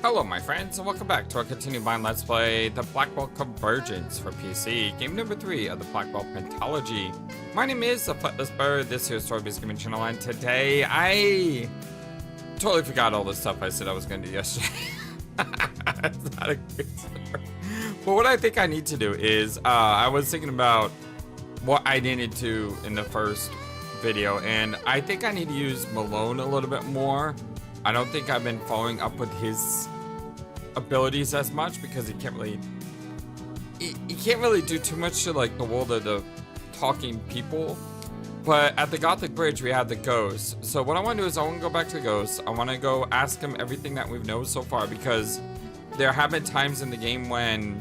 Hello my friends, and welcome back to our continued blind let's play the Blackwell Convergence for PC, game number 3 of the Blackwell Pentalogy. My name is the FlightlessBird, this here is Story-Based Gaming Channel, and today I totally forgot all the stuff I said I was going to do yesterday. It's not a great story. But what I think I need to do is, I was thinking about what I needed to in the first video, and I think I need to use Mallone a little bit more. I don't think I've been following up with his abilities as much because he can't really do too much to like the world of the talking people. But at the Gothic Bridge we have the ghost. So what I want to do is I want to go back to the ghost. I want to go ask him everything that we've known so far, because there have been times in the game when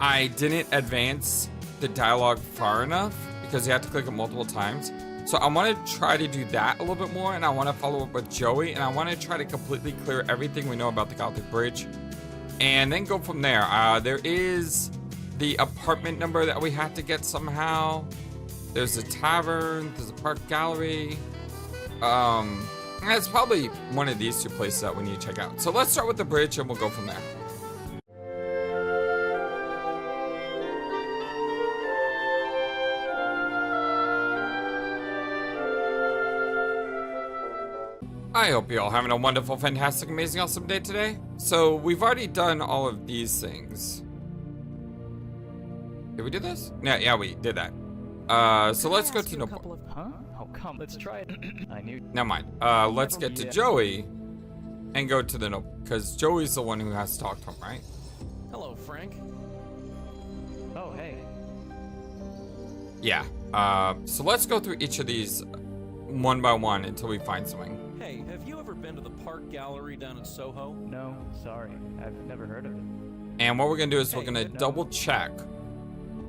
I didn't advance the dialogue far enough because you have to click it multiple times. So I want to try to do that a little bit more, and I want to follow up with Joey, and I want to try to completely clear everything we know about the Gothic Bridge, and then go from there. There is the apartment number that we have to get somehow. There's a tavern, there's a park gallery. It's probably one of these two places that we need to check out. So let's start with the bridge, and we'll go from there. I hope you're all having a wonderful, fantastic, amazing, awesome day today. So we've already done all of these things. Did we do this? Yeah, we did that. So let's go to Newport. Huh? Oh, come, let's try it. I knew. Never mind. Let's get to Joey and go to the Newport, because Joey's the one who has to talk to him, right? Hello, Frank. Oh, hey. Yeah. So let's go through each of these one by one until we find something. Hey, have you ever been to the Park Gallery down in Soho? No, sorry. I've never heard of it. And what we're gonna do is we're gonna double check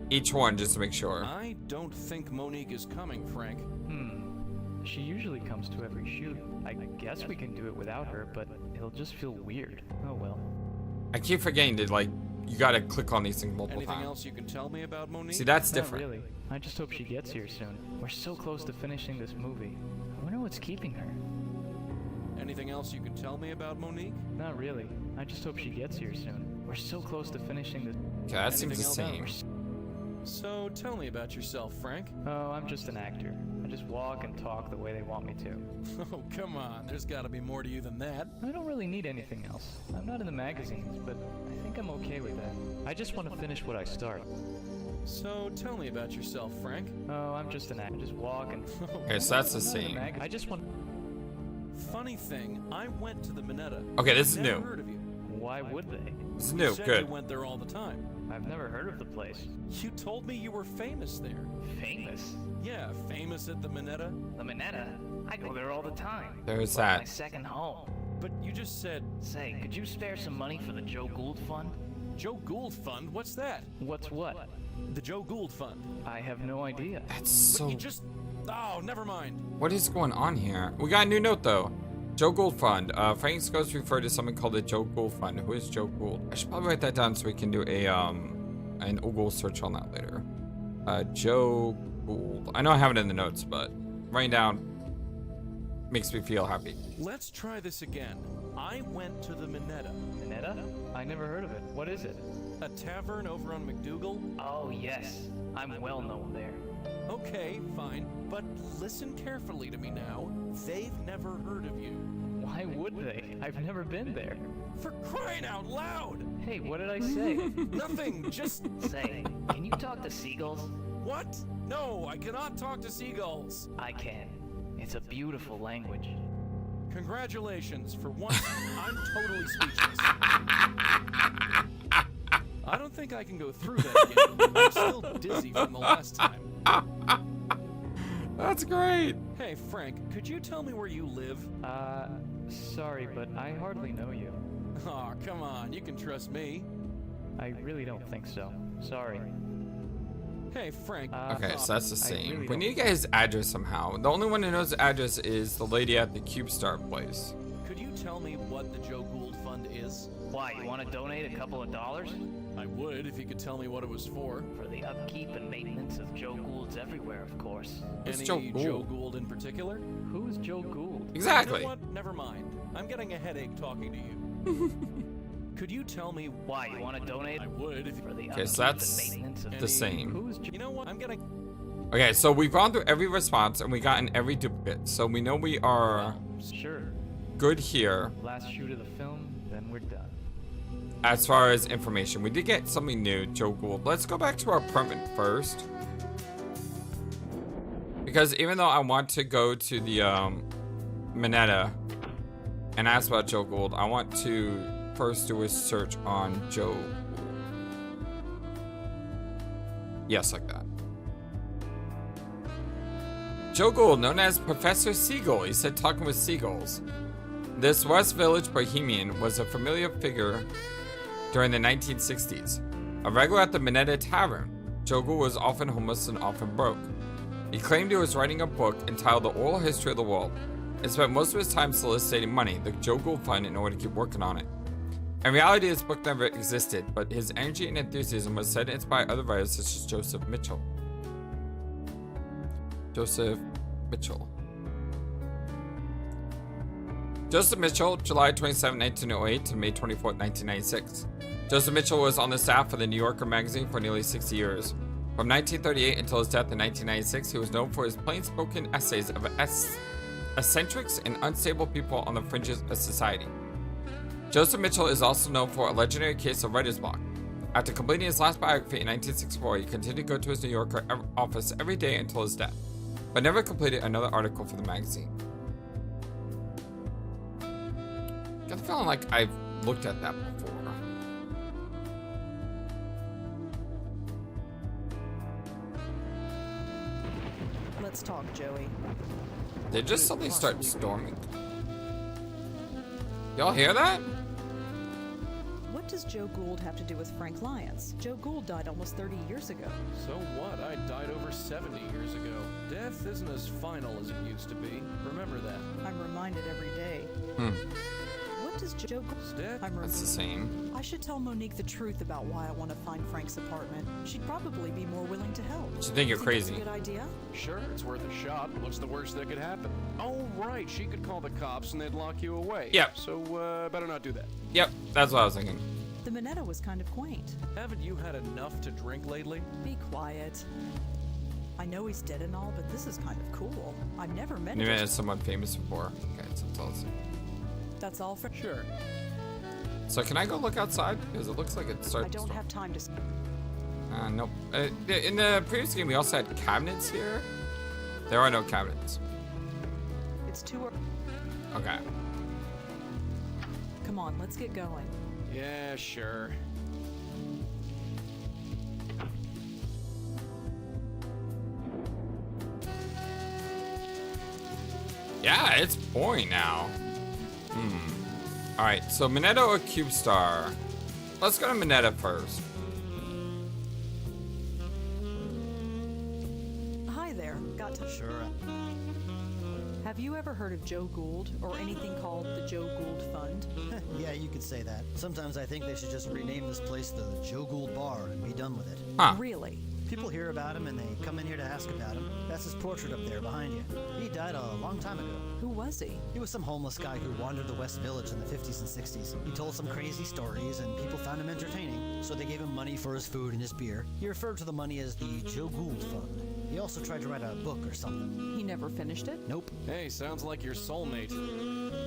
each one just to make sure. I don't think Monique is coming, Frank. She usually comes to every shoot. I guess we can do it without her, but it'll just feel weird. Oh well. I keep forgetting to, like, you gotta click on these things multiple Anything times. else you can tell me about Monique? See, that's Not different. really. I just hope she gets here soon. We're so close to finishing this movie. I wonder what's keeping her. Anything else you can tell me about Monique? Not really. I just hope she gets here soon. We're so close to finishing this. Okay, that seems the Anything same. So tell me about yourself, Frank. Oh, I'm just an actor. I just walk and talk the way they want me to. Oh, come on. There's gotta be more to you than that. I don't really need anything else. I'm not in the magazines, but I think I'm okay with that. I just want to finish what I start. So tell me about yourself, Frank. Oh, I'm just an actor. Just walk and. Okay, so that's the same. I just want. Funny thing, I went to the Minetta. Okay, this is Never new. heard of you. Why would they? This is You new. said Good. You went there all the time. I've never heard of the place. You told me you were famous there. Famous? Yeah, famous at the Minetta. The Minetta? I go there all the time. There's It's like my that. second home. But you just said Say, could you spare some money for the Joe Gould Fund? Joe Gould Fund? What's that? What's what? The Joe Gould Fund. I have no idea. That's so. You just... Oh, never mind. What is going on here? We got a new note though. Joe Gould Fund. Frank's ghost referred to something called the Joe Gould Fund. Who is Joe Gould? I should probably write that down so we can do an Google search on that later. Joe Gould. I know I have it in the notes, but writing down makes me feel happy. Let's try this again. I went to the Minetta. Minetta? I never heard of it. What is it? A tavern over on McDougal? Oh, yes. I'm well known there. Okay, fine. But listen carefully to me now. They've never heard of you. Why would they? I've never been there. For crying out loud! Hey, what did I say? Nothing, just... Say, can you talk to seagulls? What? No, I cannot talk to seagulls. I can. It's a beautiful language. Congratulations. For once, I'm totally speechless. I don't think I can go through that again. I'm still dizzy from the last time. That's great. Hey, Frank, could you tell me where you live? Sorry, but I hardly know you. Aw, come on, you can trust me. I really don't think so. Sorry. Hey, Frank. Okay, so that's the same. really We don't- need to get his address somehow. The only one who knows the address is the lady at the CubeStar place. Could you tell me what the Joe Gould Fund is? Why, you want to donate a couple of dollars? I would if you could tell me what it was for. For the upkeep and maintenance of Joe Goulds everywhere, of course. Who's Any Joe Gould? Joe Gould in particular? Who's Joe Gould? Exactly. You know what? Never mind. I'm getting a headache talking to you. Could you tell me Why, you want to donate? I would. For the Okay, so upkeep that's and maintenance of the same. You know what? I'm gonna. Okay, so we've gone through every response and we gotten every duplicate. So we know we are Sure. good here Last shoot of the film, then we're done. as far as information. We did get something new, Joe Gould. Let's go back to our apartment first. Because even though I want to go to the Minetta and ask about Joe Gould, I want to first do a search on Joe Gould. Yes, like that. Joe Gould, known as Professor Seagull, he said talking with seagulls. This West Village bohemian was a familiar figure during the 1960s. A regular at the Minetta Tavern, Joe Gould was often homeless and often broke. He claimed he was writing a book entitled The Oral History of the World and spent most of his time soliciting money, the Joe Gould Fund, in order to keep working on it. In reality, this book never existed, but his energy and enthusiasm was said to inspire other writers such as Joseph Mitchell. Joseph Mitchell, July 27, 1908 to May 24, 1996. Joseph Mitchell was on the staff of the New Yorker magazine for nearly 60 years. From 1938 until his death in 1996, he was known for his plain-spoken essays of eccentrics and unstable people on the fringes of society. Joseph Mitchell is also known for a legendary case of writer's block. After completing his last biography in 1964, he continued to go to his New Yorker office every day until his death, but never completed another article for the magazine. I got the feeling like I've looked at that before. Let's talk, Joey. They just suddenly start storming. Y'all hear that? What does Joe Gould have to do with Frank Lyons? Joe Gould died almost 30 years ago. So what? I died over 70 years ago. Death isn't as final as it used to be. Remember that. I'm reminded every day. What does Joe Gould's death? That's the same. I should tell Monique the truth about why I want to find Frank's apartment. She'd probably be more willing to help. She think you're That's crazy. a good idea? Sure, it's worth a shot. What's the worst that could happen? Oh, right. She could call the cops and they'd lock you away. Yep. So, better not do that. Yep, that's what I was thinking. The Minetta was kind of quaint. Haven't you had enough to drink lately? Be quiet. I know he's dead and all, but this is kind of cool. I've never met You him. met someone famous before. Okay, so tell us. That's all for... Sure. So can I go look outside? Because it looks like it started I don't have time to... Nope. In the previous game, we also had cabinets here. There are no cabinets. It's too... Okay. Come on, let's get going. Yeah, sure. Yeah, it's pouring now. Alright, so Minetta or Cube Star? Let's go to Minetta first. Hi there. Got to... Sure. Have you ever heard of Joe Gould or anything called the Joe Gould Fund? Yeah, you could say that. Sometimes I think they should just rename this place the Joe Gould Bar and be done with it. Huh. Really? People hear about him and they come in here to ask about him. That's his portrait up there behind you. He died a long time ago. Who was he? He was some homeless guy who wandered the West Village in the 50s and 60s. He told some crazy stories and people found him entertaining, so they gave him money for his food and his beer. He referred to the money as the Joe Gould Fund. He also tried to write a book or something. He never finished it? Nope. Hey, sounds like your soulmate.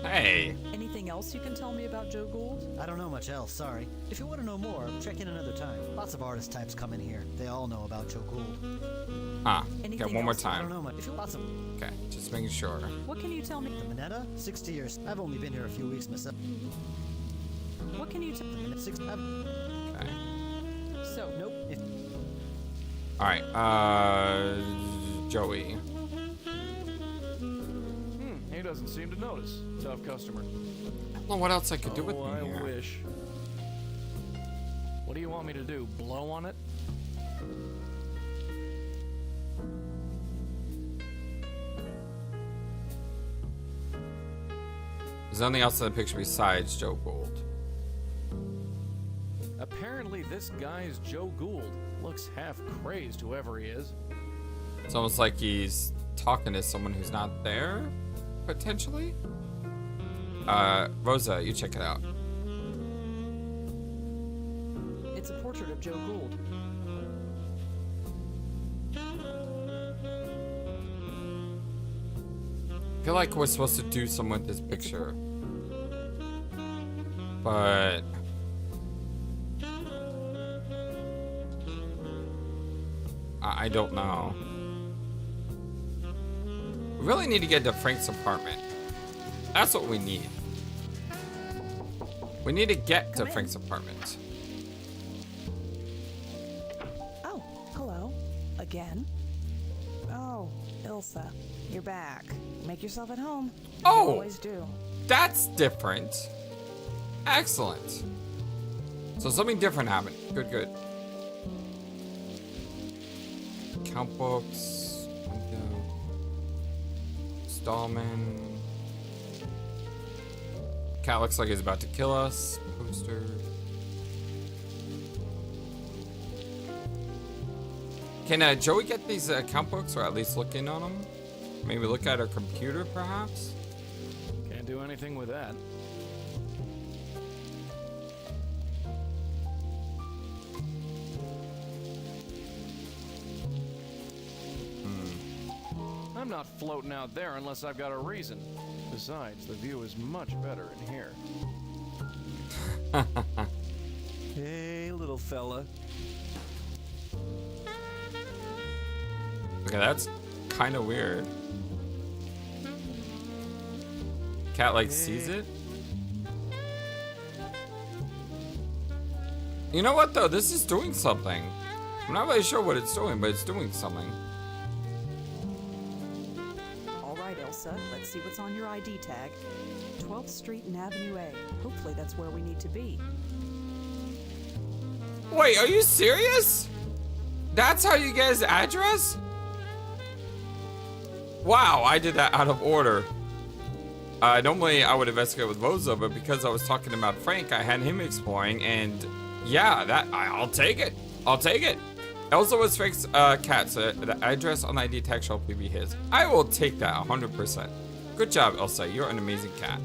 Hey. Anything else you can tell me about Joe Gould? I don't know much else, sorry. If you want to know more, check in another time. Lots of artist types come in here. They all know about Joe Gould. Huh. Okay, Anything one more else? I don't time. know much. If you lots of Okay, just making sure. What can you tell me? the Minetta, 60 years. I've only been here a few weeks myself. What can you tell The Minetta, 60. Okay. So, Nope. If Alright, Joey. He doesn't seem to notice. Tough customer. I don't know what else I could do with Oh, me I here. wish. What do you want me to do? Blow on it? There's nothing else in the picture besides Joe Gould. Apparently, this guy's Joe Gould. Looks half crazed, whoever he is. It's almost like he's talking to someone who's not there, potentially. Rosa, you check it out. It's a portrait of Joe Gould. I feel like we're supposed to do something with this picture. But I don't know. We really need to get to Frank's apartment. That's what we need. We need to get to Frank's apartment. Oh, hello. Again? Oh, Ilsa, you're back. Make yourself at home. Oh! You always do. That's different. Excellent. So something different happened. Good, good. Count books. Window. Stallman. Cat looks like he's about to kill us. Poster. Can Joey get these account books, or at least look in on them? Maybe look at her computer, perhaps? Can't do anything with that. I'm not floating out there unless I've got a reason. Besides, the view is much better in here. Hey, little fella. Okay, that's kind of weird. Cat like sees it. You know what though? This is doing something. I'm not really sure what it's doing, but it's doing something. All right, Elsa, let's see what's on your ID tag. 12th Street and Avenue A. Hopefully that's where we need to be. Wait, are you serious? That's how you get his address? Wow, I did that out of order. Normally I would investigate with Rosa, but because I was talking about Frank, I had him exploring, and yeah, I'll take it. I'll take it. Elsa was Frank's cat, so the address on the ID tag shall be his. I will take that 100%. Good job, Elsa. You're an amazing cat.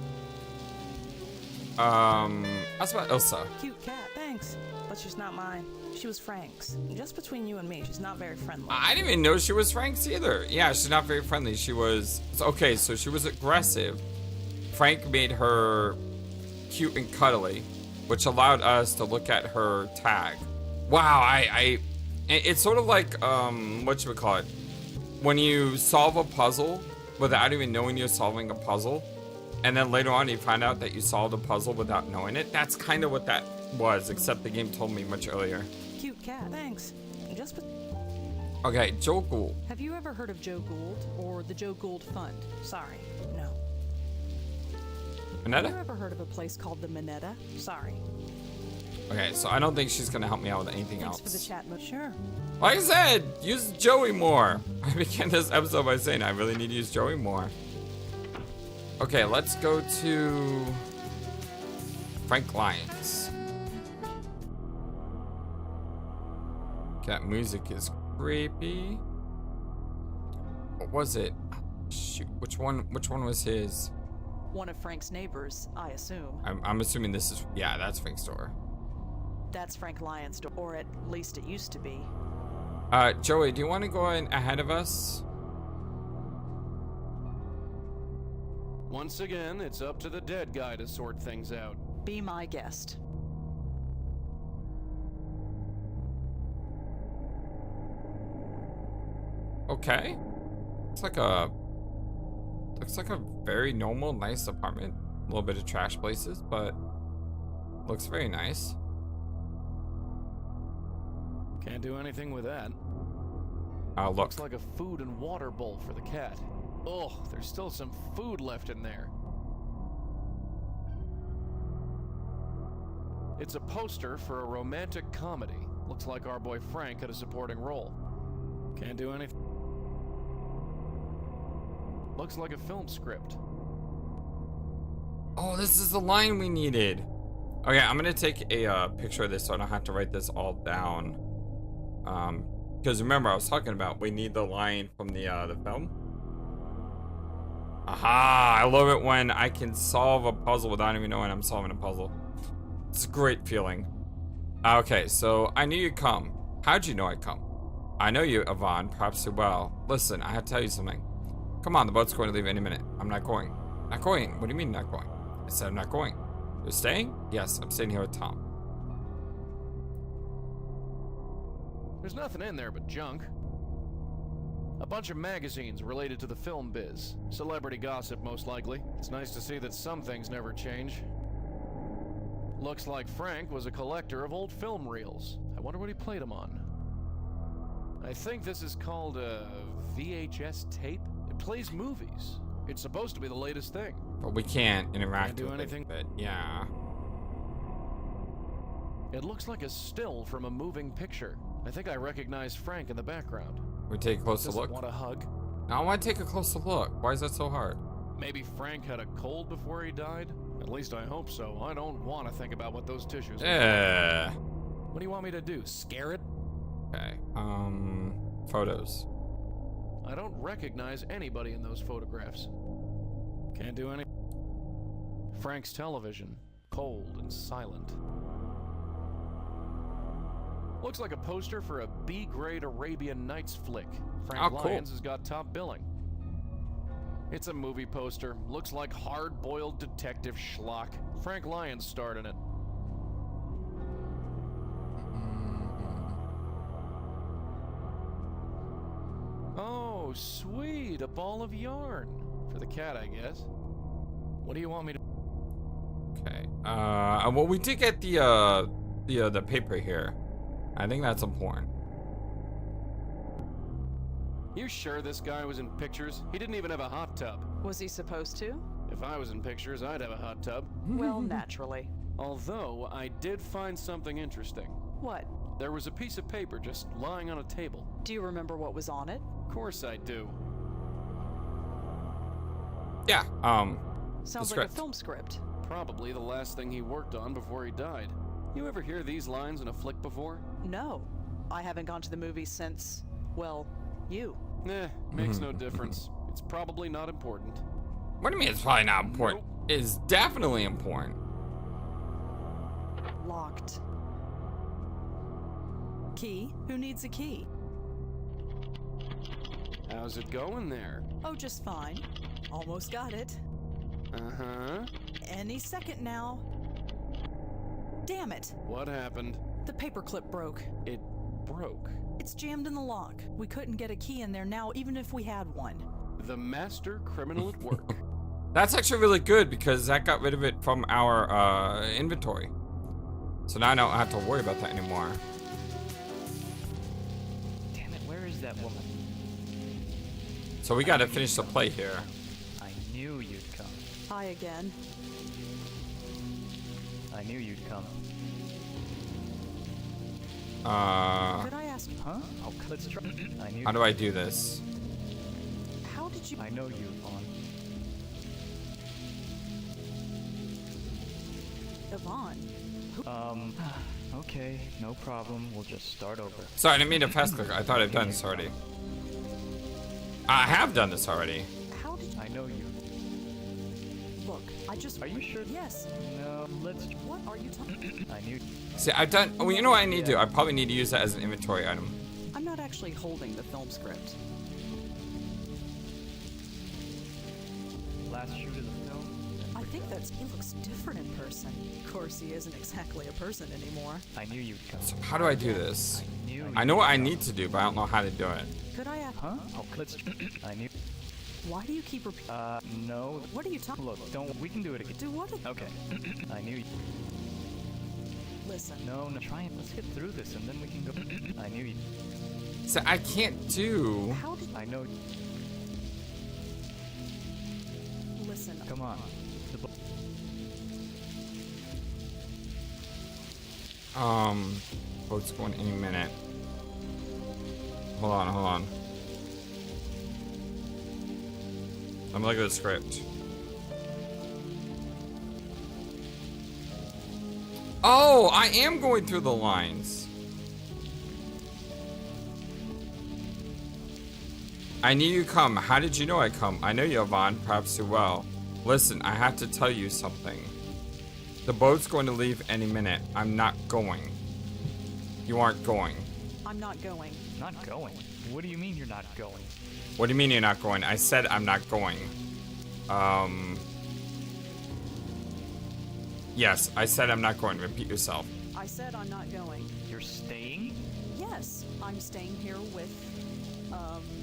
That's about Elsa. Cute cat, thanks. But she's not mine. She was Frank's. Just between you and me, she's not very friendly. I didn't even know she was Frank's either. Yeah, she's not very friendly. She was... Okay, so she was aggressive. Frank made her cute and cuddly, which allowed us to look at her tag. Wow, it's sort of like, what should we call it? When you solve a puzzle without even knowing you're solving a puzzle, and then later on you find out that you solved a puzzle without knowing it. That's kind of what that was, except the game told me much earlier. Cute cat, thanks. Just Okay, Joe Gould. Have you ever heard of Joe Gould or the Joe Gould Fund? sorry, no. Have you Minetta? ever heard of a place called the Minetta? Sorry. Okay, so I don't think she's gonna help me out with anything Thanks else. for the chat, but sure. Like I said, use Joey more. I began this episode by saying I really need to use Joey more. Okay, let's go to Frank Lyons. That music is creepy. What was it? Shoot, which one was his? One of Frank's neighbors, I assume. I'm assuming this is, yeah, that's Frank's door. That's Frank Lyons' door, or at least it used to be. Joey, do you want to go in ahead of us? Once again, it's up to the dead guy to sort things out. Be my guest. Okay. Looks like a very normal, nice apartment. A little bit of trash places, but looks very nice. Can't do anything with that. Look. Looks like a food and water bowl for the cat. Oh, there's still some food left in there. It's a poster for a romantic comedy. Looks like our boy Frank had a supporting role. Can't do anything. Looks like a film script. Oh, this is the line we needed. Okay, I'm gonna take a picture of this so I don't have to write this all down. Because remember I was talking about we need the line from the film. Aha! I love it when I can solve a puzzle without even knowing I'm solving a puzzle. It's a great feeling. Okay, so I knew you'd come. How'd you know I'd come? I know you, Yvonne, perhaps too well. Listen, I have to tell you something. Come on, the boat's going to leave any minute. I'm not going. Not going? What do you mean not going? I said I'm not going. You're staying? Yes, I'm staying here with Tom. There's nothing in there but junk. A bunch of magazines related to the film biz. Celebrity gossip, most likely. It's nice to see that some things never change. Looks like Frank was a collector of old film reels. I wonder what he played them on. I think this is called a VHS tape. It plays movies. It's supposed to be the latest thing. But we can't interact Can't do with anything. it. Yeah. It looks like a still from a moving picture. I think I recognize Frank in the background. We take a closer Does he look. want a hug? I want to take a closer look. Why is that so hard? Maybe Frank had a cold before he died? At least I hope so. I don't want to think about what those tissues are. Yeah. What do you want me to do? Scare it? Okay. Photos. I don't recognize anybody in those photographs. Can't do any. Frank's television. Cold and silent. Looks like a poster for a B-grade Arabian Nights flick. Frank Oh, cool. Lyons has got top billing. It's a movie poster. Looks like hard-boiled detective schlock. Frank Lyons starred in it. Oh, sweet. A ball of yarn. For the cat, I guess. What do you want me to... Okay. Well, we did get the paper here. I think that's important. You sure this guy was in pictures? He didn't even have a hot tub. Was he supposed to? If I was in pictures, I'd have a hot tub. Well, naturally. Although, I did find something interesting. What? There was a piece of paper just lying on a table. Do you remember what was on it? Of course I do. Yeah. Sounds like a script. film script. Probably the last thing he worked on before he died. You ever hear these lines in a flick before? No. I haven't gone to the movies since, well, you. Makes no difference. It's probably not important. What do you mean it's probably not important? Nope. It's definitely important. Locked. Key? Who needs a key? How's it going there? Oh, just fine. Almost got it. Uh-huh. Any second now. Damn it. What happened? The paperclip broke. It broke. It's jammed in the lock. We couldn't get a key in there now, even if we had one. The master criminal at work. That's actually really good because that got rid of it from our inventory. So now I don't have to worry about that anymore. Damn it, where is that woman? So we gotta finish the play here. I knew you'd come. Hi again. I knew you'd come. Could I ask, Huh? Let's try. I knew. How do I do this? how did you... I know you, Vaughn. Yvonne? Okay, no problem. We'll just start over. Sorry, I didn't mean to fast click. I thought I'd done this already. I have done this already. How did you... I know you. Look, I just... Are you sure? Yes. No, let's. What are you talking... I knew. See, I've done. Oh, you know what I need to do? I probably need to use that as an inventory item. I'm not actually holding the film script. Last shoot of the film. I think he looks different in person. Of course, he isn't exactly a person anymore. I knew you'd come. So how do I do this? I knew. I know what I need to do, but I don't know how to do it. Could I ask... Huh? Let's. I knew. Why do you keep repeating... No. What are you talking... Look, don't. We can do it again. Do what? Okay. I knew. Listen. No, try and let's get through this, and then we can go. I knew you. So I can't do. How did... I know. Listen. Come on. Boat's going any minute. Hold on. Let me look at the script. Oh, I am going through the lines. I knew you come. How did you know I come? I know you, Yvonne, perhaps too well. Listen, I have to tell you something. The boat's going to leave any minute. I'm not going. you aren't going. I'm not going. Not going? What do you mean you're not going? What do you mean you're not going? I said I'm not going. Yes, I said I'm not going. Repeat yourself. I said I'm not going. You're staying? Yes, I'm staying here with,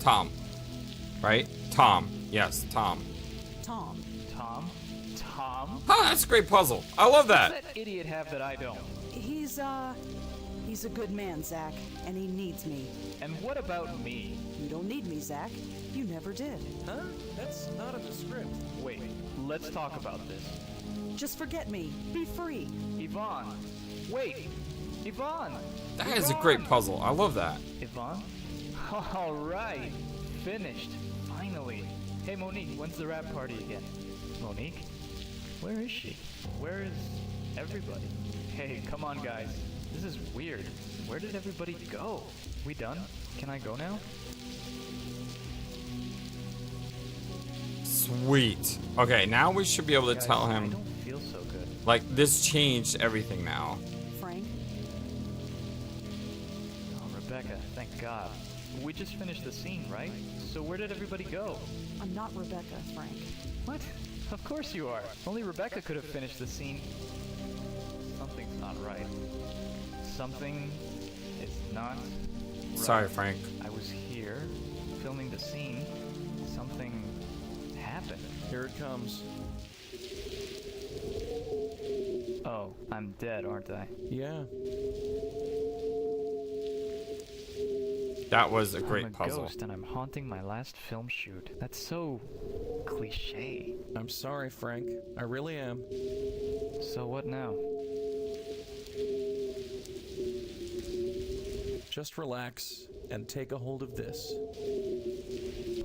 Tom. Right? Tom. Yes, Tom. Tom. Tom? Tom? Ah, that's a great puzzle. I love What's that. that idiot have that I don't? He's a good man, Zach, and he needs me. And what about me? You don't need me, Zach. You never did. Huh? That's not in the script. Wait, let's talk about this. Just forget me. Be free. Yvonne! Wait! Yvonne! That is a great puzzle. I love that. Yvonne? Alright! Finished. Finally. Hey Monique, when's the rap party again? Monique? Where is she? Where is everybody? Hey, come on guys. This is weird. Where did everybody go? We done? Can I go now? Sweet. Okay, now we should be able to Guys, tell I him, don't feel so good. like, this changed everything now. Frank, Oh, Rebecca, thank God. We just finished the scene, right? So where did everybody go? I'm not Rebecca, Frank. What? Of course you are. Only Rebecca could have finished the scene. Something's not right. Something is not right. Sorry, Frank. I was here, filming the scene. Something happened. Here it comes. Oh, I'm dead, aren't I? Yeah. That was a I'm great a puzzle. ghost and I'm haunting my last film shoot. That's so cliche. I'm sorry, Frank. I really am. So what now? Just relax and take a hold of this.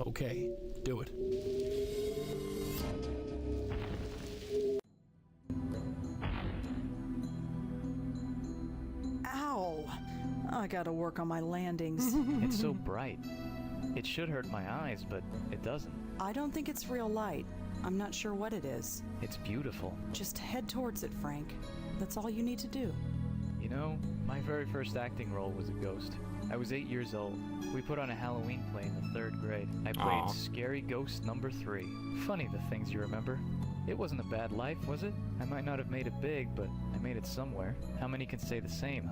Okay, do it. Ow! I gotta work on my landings. It's so bright. It should hurt my eyes, but it doesn't. I don't think it's real light. I'm not sure what it is. It's beautiful. Just head towards it, Frank. That's all you need to do. You know, my very first acting role was a ghost. I was 8 years old. We put on a Halloween play in the 3rd grade. I played Aw. Scary Ghost number 3. Funny the things you remember. It wasn't a bad life, was it? I might not have made it big, but I made it somewhere. How many can say the same,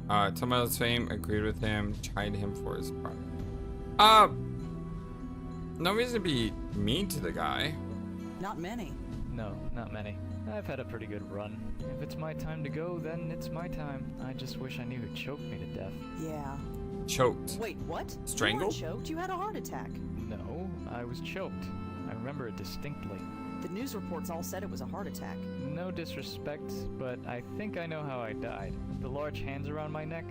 huh? Tomato's fame, agreed with him, tried him for his part. No reason to be mean to the guy. Not many. No, not many. I've had a pretty good run. If it's my time to go, then it's my time. I just wish I knew who choked me to death. Yeah. Choked. Wait, what? Strangled? You weren't choked. You had a heart attack. No, I was choked. I remember it distinctly. The news reports all said it was a heart attack. No disrespect, but I think I know how I died. The large hands around my neck?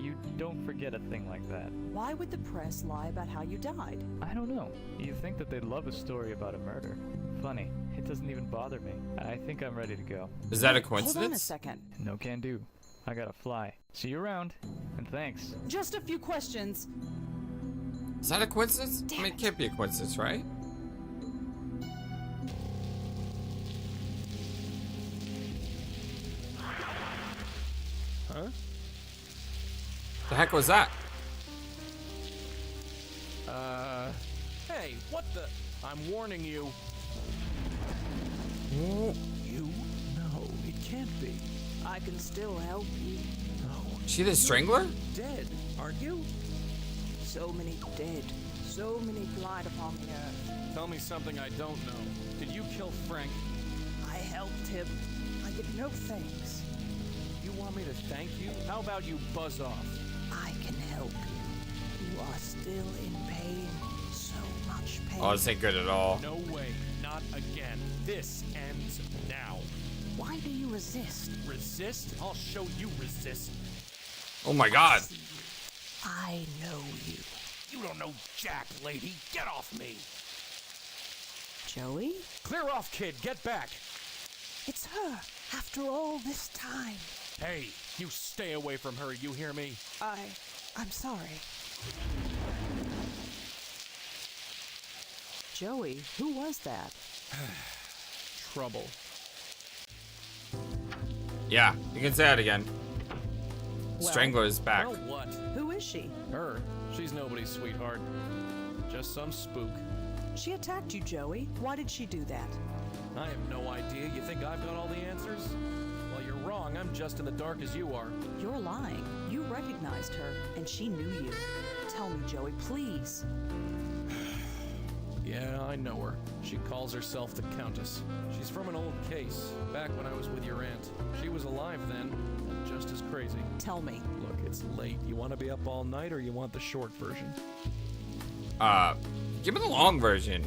You don't forget a thing like that. Why would the press lie about how you died? I don't know. You think that they'd love a story about a murder. Funny, it doesn't even bother me. I think I'm ready to go. Is that a Hold on a coincidence? second. No can do. I gotta fly. See you around, and thanks. Just a few questions. Is that a coincidence? I mean, it can't be a coincidence, right? Huh? The heck was that? Hey, what the? I'm warning you. Ooh, You? No, it can't be. I can still help you. No. she the strangler? Dead, aren't you? So many dead. So many lied upon the earth. Tell me something I don't know. Did you kill Frank? I helped him. I get no thanks. You want me to thank you? How about you buzz off? I can help you. You are still in pain. So much pain. Oh, this ain't good at all. No way, not again. This ends now. Why do you resist? Resist? I'll show you resist. Oh my god. I know you. You don't know jack, lady. Get off me. Joey? Clear off, kid. Get back. It's her. After all this time. Hey, you stay away from her, you hear me? I'm sorry. Joey, who was that? Trouble. Yeah, you can say that again. Strangler is back. Well, what? Who is she? Her? She's nobody's sweetheart. Just some spook. She attacked you, Joey. Why did she do that? I have no idea. You think I've got all the answers? Well, you're wrong. I'm just in the dark as you are. You're lying. You recognized her, and she knew you. Tell me, Joey, please. Yeah, I know her. She calls herself the Countess. She's from an old case, back when I was with your aunt. She was alive then, and just as crazy. Tell me. Look, it's late. You want to be up all night, or you want the short version? Give me the long version.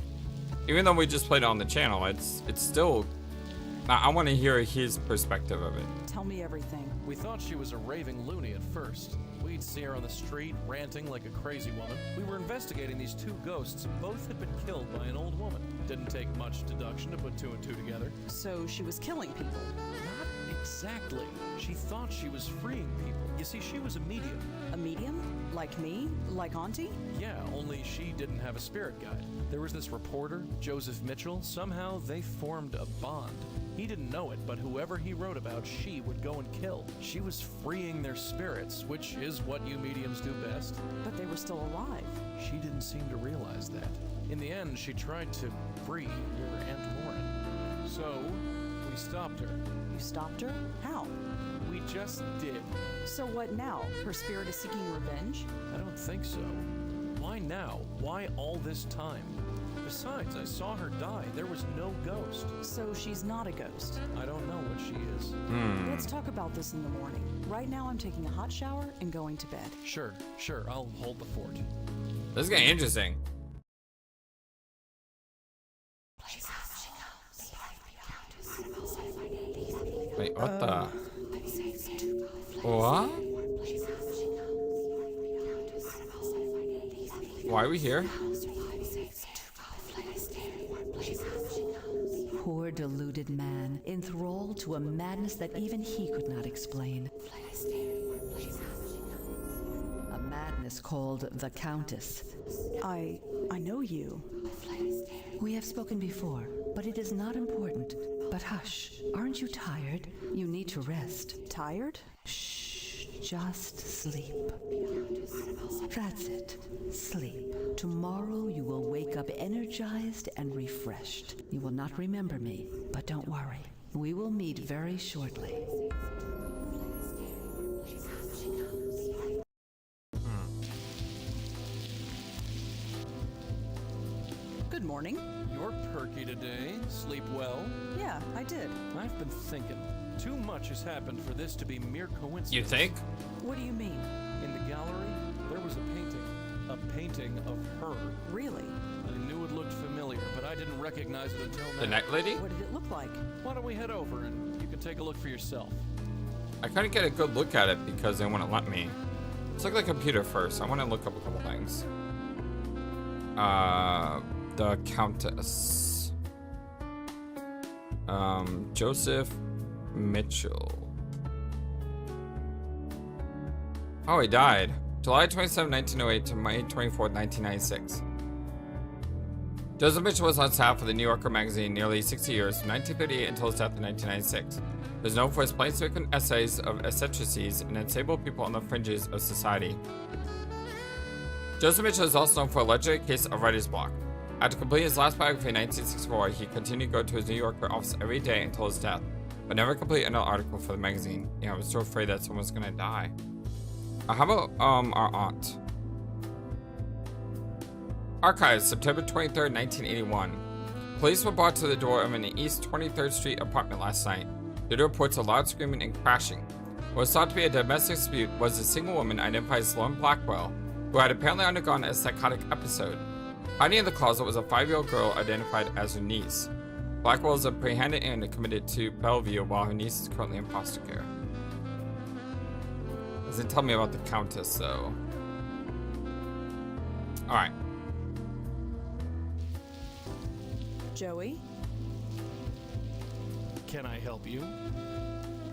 Even though we just played it on the channel, it's still... I want to hear his perspective of it. Tell me everything. We thought she was a raving loony at first. We'd see her on the street, ranting like a crazy woman. We were investigating these two ghosts. Both had been killed by an old woman. Didn't take much deduction to put two and two together. So she was killing people. Not exactly. She thought she was freeing people. You see, she was a medium. A medium? Like me? Like Auntie? Yeah, only she didn't have a spirit guide. There was this reporter, Joseph Mitchell. Somehow they formed a bond. He didn't know it, but whoever he wrote about, she would go and kill. She was freeing their spirits, which is what you mediums do best. But they were still alive. She didn't seem to realize that. In the end, she tried to free your Aunt Lauren. So, we stopped her. You stopped her? How? We just did. So what now? Her spirit is seeking revenge? I don't think so. Why now? Why all this time? Besides, I saw her die. There was no ghost. So she's not a ghost. I don't know what she is. Let's talk about this in the morning. Right now I'm taking a hot shower and going to bed. Sure. I'll hold the fort. This is getting interesting. Wait, what the? What? Why are we here? Poor deluded man, enthralled to a madness that even he could not explain. A madness called the Countess. I know you. We have spoken before, but it is not important. But hush, aren't you tired? You need to rest. Tired? Shh, just sleep. That's it. Sleep. Tomorrow you will wake up energized and refreshed. You will not remember me, but don't worry. We will meet very shortly. Good morning. You're perky today. Sleep well? Yeah, I did. I've been thinking. Too much has happened for this to be mere coincidence. You think? What do you mean? In the gallery, there was a painting. A painting of her. Really? I knew it looked familiar, but I didn't recognize it until now. The night lady? What did it look like? Why don't we head over and you can take a look for yourself? I couldn't get a good look at it because they wouldn't let me. Let's look at the computer first. I want to look up a couple things. The Countess. Joseph Mitchell. Oh, he died. July 27, 1908 to May 24, 1996. Joseph Mitchell was on staff for the New Yorker magazine nearly 60 years, from 1938 until his death in 1996. He was known for his plain-spoken essays of eccentricities and unstable people on the fringes of society. Joseph Mitchell is also known for a legendary case of writer's block. After completing his last biography in 1964, he continued to go to his New Yorker office every day until his death, but never completed another article for the magazine. I was so afraid that someone was gonna die. How about our aunt? Archives, September 23rd, 1981. Police were brought to the door of an East 23rd Street apartment last night due to reports of loud screaming and crashing. What was thought to be a domestic dispute was a single woman identified as Rosa Blackwell, who had apparently undergone a psychotic episode. Hiding in the closet was a 5-year-old girl identified as her niece. Blackwell is apprehended and committed to Bellevue while her niece is currently in foster care. Doesn't tell me about the Countess, though. Alright. Joey? Can I help you?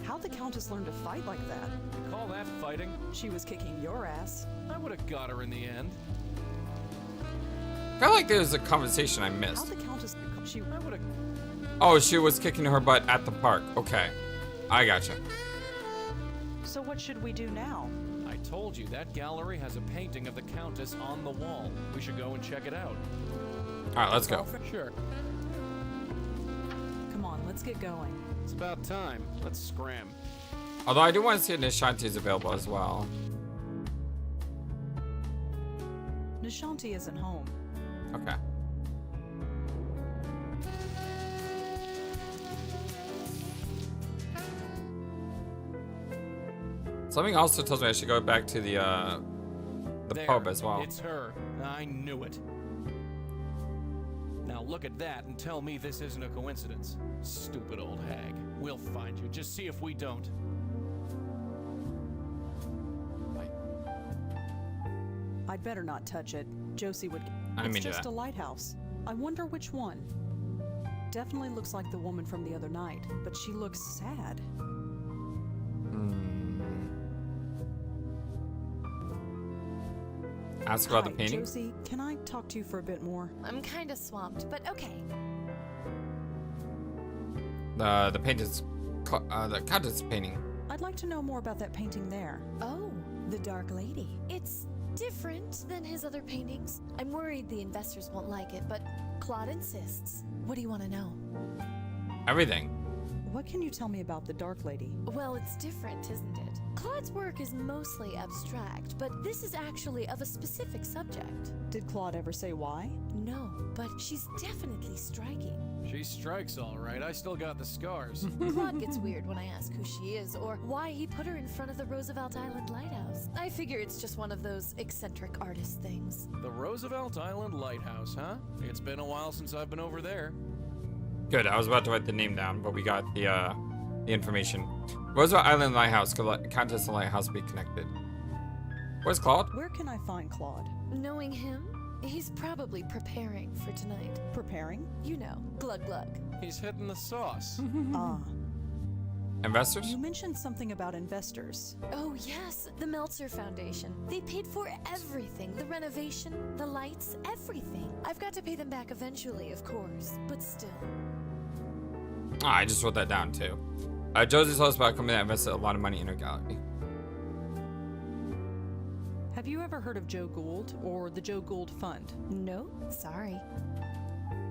How'd the Countess learn to fight like that? You call that fighting? She was kicking your ass. I would have got her in the end. I felt like there was a conversation I How'd missed. the Countess... I would have... Oh, she was kicking her butt at the park. Okay. I gotcha. So what should we do now? I told you that gallery has a painting of the Countess on the wall. We should go and check it out. All right, let's go. Sure. Come on, let's get going. It's about time. Let's scram. Although I do want to see if Nishanti is available as well. Nishanti isn't home. Okay. Something also tells me I should go back to the There, pub as well. It's her. I knew it. Now look at that and tell me this isn't a coincidence. Stupid old hag. We'll find you. Just see if we don't. I'd better not touch it. Josie would. I didn't mean It's to do just that. a lighthouse. I wonder which one. Definitely looks like the woman from the other night, but she looks sad. Ask about the Hi, painting. Josie, can I talk to you for a bit more? I'm kind of swamped, but okay. The painting's the Countess painting. I'd like to know more about that painting there. Oh, the Dark Lady. It's different than his other paintings. I'm worried the investors won't like it, but Claude insists. What do you want to know? Everything. What can you tell me about the Dark Lady? Well, it's different, isn't it? Claude's work is mostly abstract, but this is actually of a specific subject. Did Claude ever say why? No, but she's definitely striking. She strikes all right. I still got the scars. Claude gets weird when I ask who she is or why he put her in front of the Roosevelt Island Lighthouse. I figure it's just one of those eccentric artist things. The Roosevelt Island Lighthouse, huh? It's been a while since I've been over there. Good. I was about to write the name down, but we got the information. Roosevelt Island Lighthouse. Countess and Lighthouse be connected. Where's Claude? Where can I find Claude? Knowing him, he's probably preparing for tonight. Preparing? You know, glug glug. He's hitting the sauce. Ah. Investors? You mentioned something about investors. Oh yes, the Meltzer Foundation. They paid for everything. The renovation, the lights, everything. I've got to pay them back eventually, of course, but still. Ah, I just wrote that down too. Josie's told us about a company that invested a lot of money in her gallery. Have you ever heard of Joe Gould or the Joe Gould Fund? No, sorry.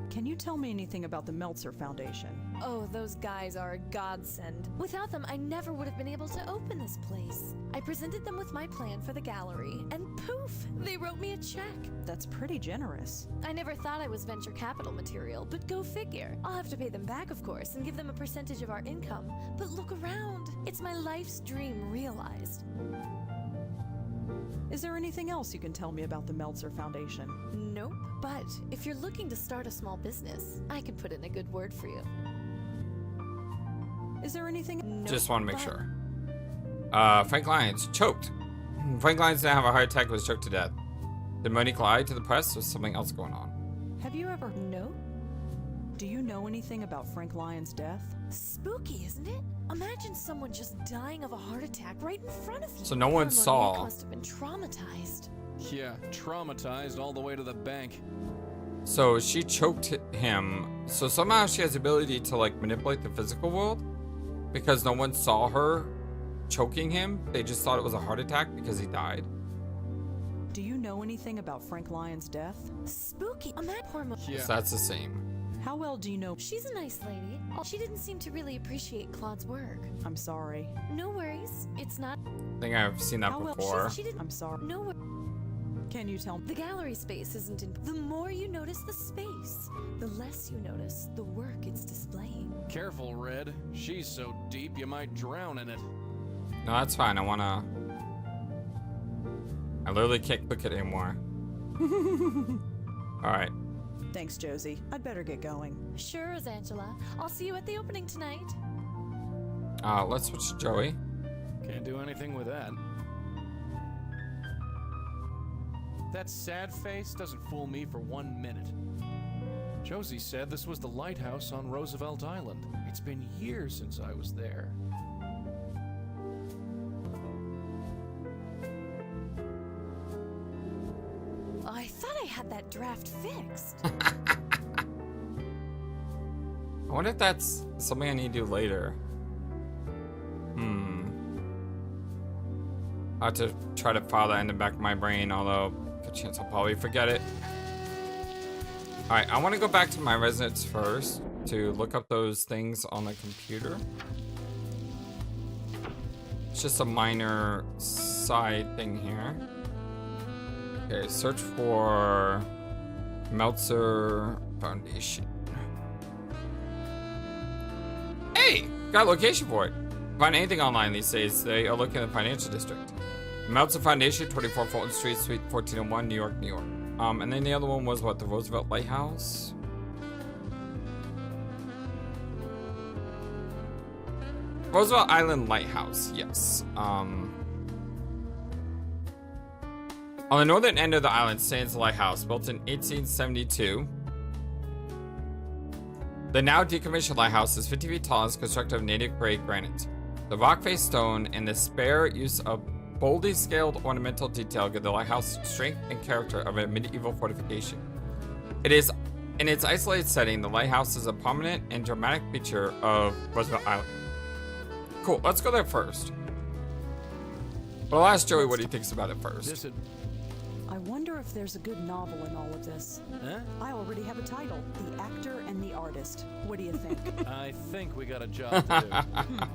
Can you tell me anything about the Meltzer Foundation? Oh, those guys are a godsend. Without them, I never would have been able to open this place. I presented them with my plan for the gallery, and poof, they wrote me a check. That's pretty generous. I never thought I was venture capital material, but go figure. I'll have to pay them back, of course, and give them a percentage of our income. But look around. It's my life's dream realized. Is there anything else you can tell me about the Meltzer Foundation? Nope. But if you're looking to start a small business, I could put in a good word for you. Is there anything? Nope, Just want to make but- sure. Frank Lyons choked. Frank Lyons didn't have a heart attack, was choked to death. Did Monique lie to the press, or something else going on? Have you ever? Nope. Do you know anything about Frank Lyons' death? Spooky, isn't it? Imagine someone just dying of a heart attack right in front of you. So no one Poor saw. Monique must have been traumatized. Yeah, traumatized all the way to the bank. So she choked him. So somehow she has the ability to like manipulate the physical world because no one saw her choking him. They just thought it was a heart attack because he died. Do you know anything about Frank Lyons' death? Spooky. Imagine poor Yeah. So that's the same. How well do you know? She's a nice lady. She didn't seem to really appreciate Claude's work. I'm sorry. No worries. It's not. I think I've seen that How well- before. She didn't. I'm sorry. No. Can you tell me? The gallery space isn't in. The more you notice the space, the less you notice the work it's displaying. Careful, Red. She's so deep you might drown in it. No, that's fine. I literally can't click it anymore. Alright. Thanks, Josie. I'd better get going. Sure, as Angela. I'll see you at the opening tonight. Let's switch to Joey. Can't do anything with that. That sad face doesn't fool me for 1 minute. Josie said this was the lighthouse on Roosevelt Island. It's been years since I was there. I thought I had that draft fixed. I wonder if that's something I need to do later. I have to try to file that in the back of my brain, although good chance I'll probably forget it. Alright, I want to go back to my residence first to look up those things on the computer. It's just a minor side thing here. Okay, search for Meltzer Foundation. Hey! Got a location for it. Find anything online these days. They are looking at the financial district. Meltzer Foundation, 24 Fulton Street, Suite 1401, New York, New York. And then the other one was what? The Roosevelt Lighthouse? Roosevelt Island Lighthouse, yes. On the northern end of the island stands the lighthouse, built in 1872. The now decommissioned lighthouse is 50 feet tall and is constructed of native grade granite. The rock-faced stone and the spare use of boldly scaled ornamental detail give the lighthouse strength and character of a medieval fortification. It is, in its isolated setting, the lighthouse is a prominent and dramatic feature of Roosevelt Island. Cool, let's go there first. Well, I'll ask Joey what he thinks about it first. I wonder if there's a good novel in all of this. Huh? I already have a title, The Actor and the Artist. What do you think? I think we got a job to do.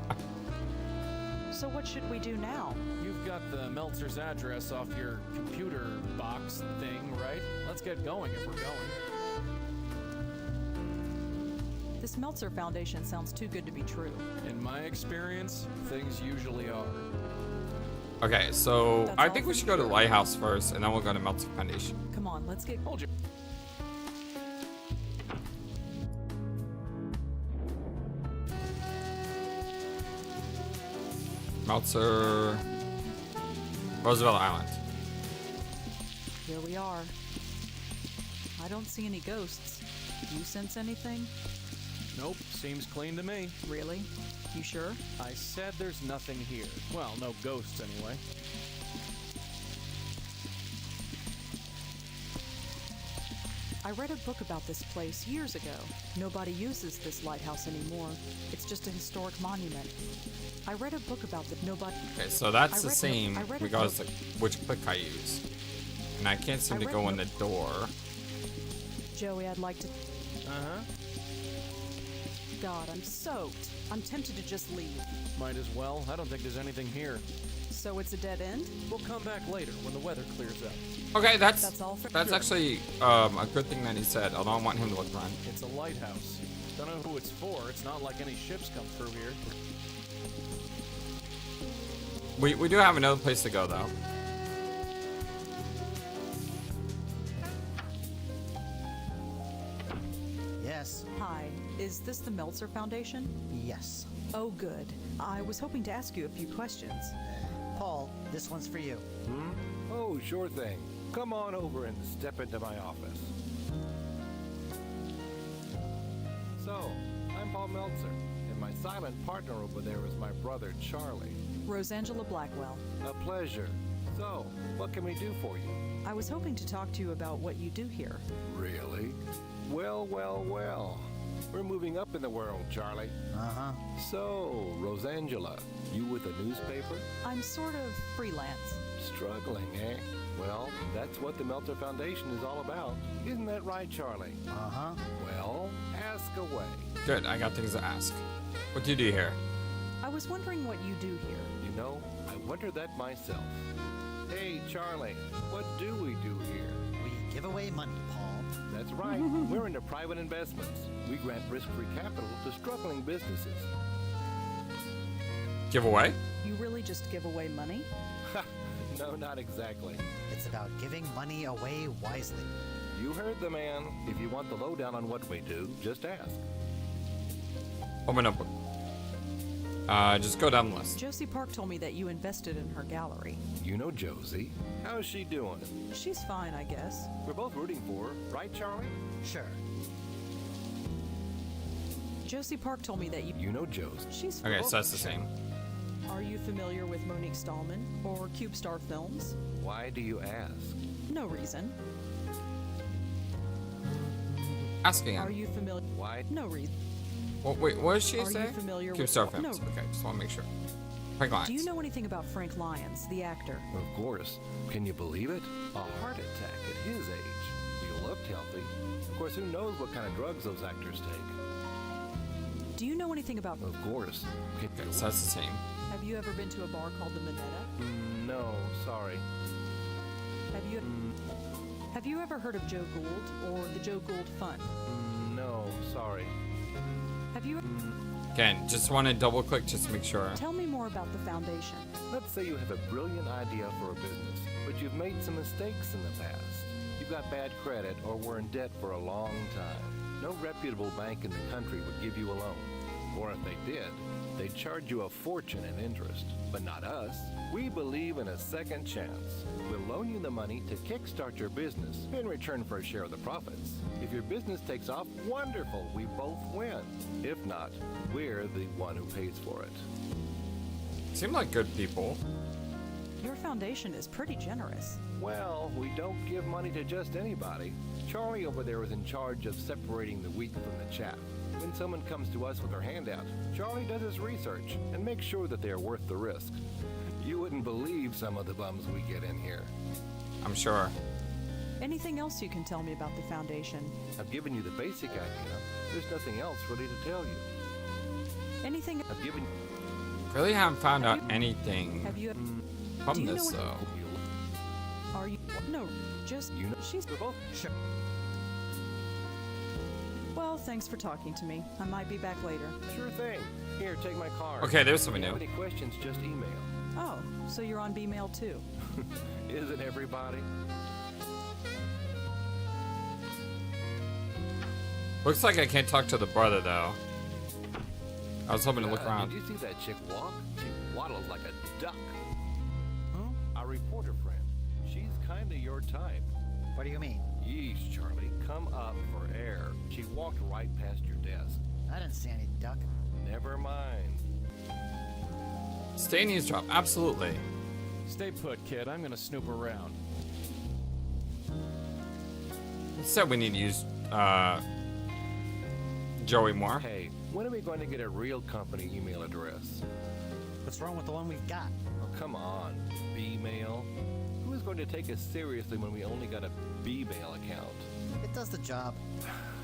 So what should we do now? You've got the Meltzer's address off your computer box thing, right? Let's get going if we're going. This Meltzer Foundation sounds too good to be true. In my experience, things usually are. Okay, so That's I all think we for should go to sure. Lighthouse first, and then we'll go to Meltzer Foundation. Come on, let's get... Hold you. Meltzer... Roosevelt Island. Here we are. I don't see any ghosts. Do you sense anything? Nope, seems clean to me. Really? You sure? I said there's nothing here. Well, no ghosts anyway. I read a book about this place years ago. Nobody uses this lighthouse anymore. It's just a historic monument. I read a book about that nobody... Okay, so that's the I same read a regardless book- of which click I use. And I can't seem I to read go a in the door. Joey, I'd like to... Uh-huh. God, I'm soaked. I'm tempted to just leave. Might as well. I don't think there's anything here. So it's a dead end? We'll come back later when the weather clears up. Okay, That's that's all for... actually a good thing that he said, although I want him to look around. It's a lighthouse. Don't know who it's for. It's not like any ships come through here. We do have another place to go, though. Yes. Hi, is this the Meltzer Foundation? Yes. Oh, good. I was hoping to ask you a few questions. Paul, this one's for you. Oh, sure thing. Come on over and step into my office. So, I'm Paul Meltzer, and my silent partner over there is my brother, Charlie. Rosangela Blackwell. A pleasure. So, what can we do for you? I was hoping to talk to you about what you do here. Really? Well, well, well. We're moving up in the world, Charlie. Uh-huh. So, Rosangela, you with a newspaper? I'm sort of freelance. Struggling, eh? Well, that's what the Meltzer Foundation is all about. Isn't that right, Charlie? Uh-huh. Well, ask away. Good, I got things to ask. What do you do here? I was wondering what you do here. You know, I wonder that myself. Hey, Charlie, what do we do here? We give away money, Paul. That's right. We're into private investments. We grant risk-free capital to struggling businesses. Giveaway? You really just give away money? No, not exactly. It's about giving money away wisely. You heard the man. If you want the lowdown on what we do, just ask. Open up. Just go down the list. Josie Park told me that you invested in her gallery. You know Josie. How's she doing? She's fine, I guess. We're both rooting for her, right, Charlie? Sure. Josie Park told me that you... You know Josie. She's... Okay, so that's the same. Are you familiar with Monique Stallman or Cube Star Films? Why do you ask? No reason. Asking Are him. you familiar? Why? No reason. Well, wait, what did she Are you say? familiar Cube with- Star No. Films. Okay, just want to make sure. Frank Lyons. Do you know anything about Frank Lyons, the actor? Of course. Can you believe it? A heart attack at his age. He looked healthy. Of course, who knows what kind of drugs those actors take? Do you know anything about... Of course. Okay, so that's the same. Have you ever been to a bar called the Minetta? No, sorry. Have you ever heard of Joe Gould or the Joe Gould Fund? No, sorry. Have you... Again, just want to double click just to make sure. Tell me more about the foundation. Let's say you have a brilliant idea for a business, but you've made some mistakes in the past. You've got bad credit or were in debt for a long time. No reputable bank in the country would give you a loan. Or if they did, they'd charge you a fortune in interest. But not us. We believe in a second chance. We'll loan you the money to kickstart your business in return for a share of the profits. If your business takes off, wonderful, we both win. If not, we're the one who pays for it. Seem like good people. Your foundation is pretty generous. Well, we don't give money to just anybody. Charlie over there is in charge of separating the wheat from the chaff. When someone comes to us with their hand out, Charlie does his research and makes sure that they are worth the risk. You wouldn't believe some of the bums we get in here. I'm sure. Anything else you can tell me about the foundation? I've given you the basic idea. There's nothing else really to tell you. Anything... I've given... Really haven't found out anything Have you... from do you this know though. Are you... No, just... You know... She's... We're both... Sure. Well, thanks for talking to me. I might be back later. Sure thing. Here, take my card. Okay, there's something If you new. have any questions, just email. Oh, so you're on B-mail too. Isn't everybody? Looks like I can't talk to the brother though. I was hoping to look Did around. you see that chick walk? She waddles like a duck. Huh? Our reporter friend. She's kinda your type. What do you mean? Yeesh, Charlie. Come up for air. She walked right past your desk. I didn't see any duck. Never mind. Stay in eavesdrop, absolutely. Stay put, kid. I'm gonna snoop around. Said we need to use Joey more. Hey, when are we going to get a real company email address? What's wrong with the one we've got? Oh, come on. B-mail? Who is going to take us seriously when we only got a B-mail account? It does the job.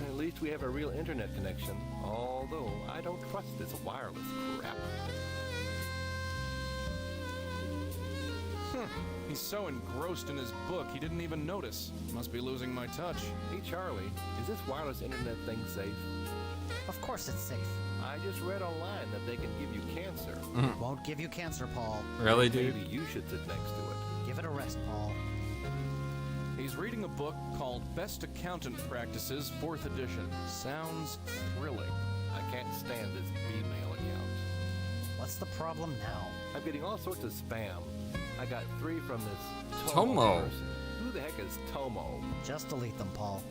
At least we have a real internet connection, although I don't trust this wireless crap. He's so engrossed in his book, he didn't even notice. Must be losing my touch. Hey, Charlie, is this wireless internet thing safe? Of course it's safe. I just read online that they can give you cancer. Won't give you cancer, Paul. Really, dude? Maybe you should sit next to it. Give it a rest, Paul. He's reading a book called Best Accountant Practices, 4th edition. Sounds thrilling. I can't stand this B-mail account. What's the problem now? I'm getting all sorts of spam. I got 3 from this Tomo. person. Who the heck is Tomo? Just delete them, Paul.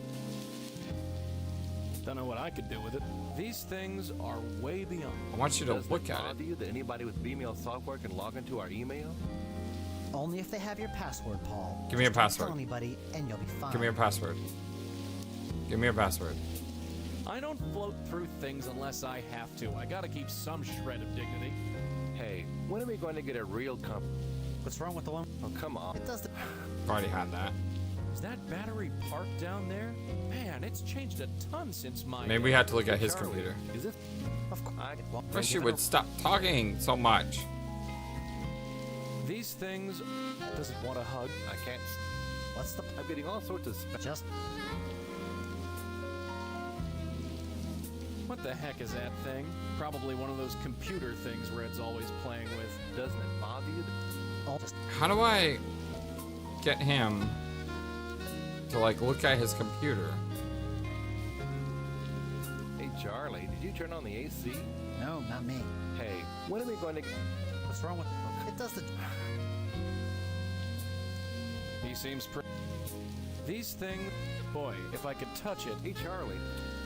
Don't know what I could do with it. These things are way beyond. I want you to Doesn't look it at bother it. you that anybody with B-mail software can log into our email? Only if they have your password, Paul. Give me your Just don't password. Tell anybody, and you'll be fine. Give me your password. Give me your password. I don't float through things unless I have to. I gotta keep some shred of dignity. Hey, when are we going to get a real company? What's wrong with the one? Oh, come on. It does the... I've already had that. Is that battery parked down there? Man, it's changed a ton since my... Maybe we had to look at his Charlie, computer. Is this? Of course. I wish you would stop talking so much. These things... Does it want a hug? I can't. What's the... I'm getting all sorts of spam. Just... What the heck is that thing? Probably one of those computer things Red's always playing with. Doesn't it bother you? Just... How do I get him to like look at his computer? Hey, Charlie, did you turn on the AC? No, not me. Hey, when are we going to... What's wrong with... It does the... He seems These things... Boy, if I could touch it... Hey, Charlie.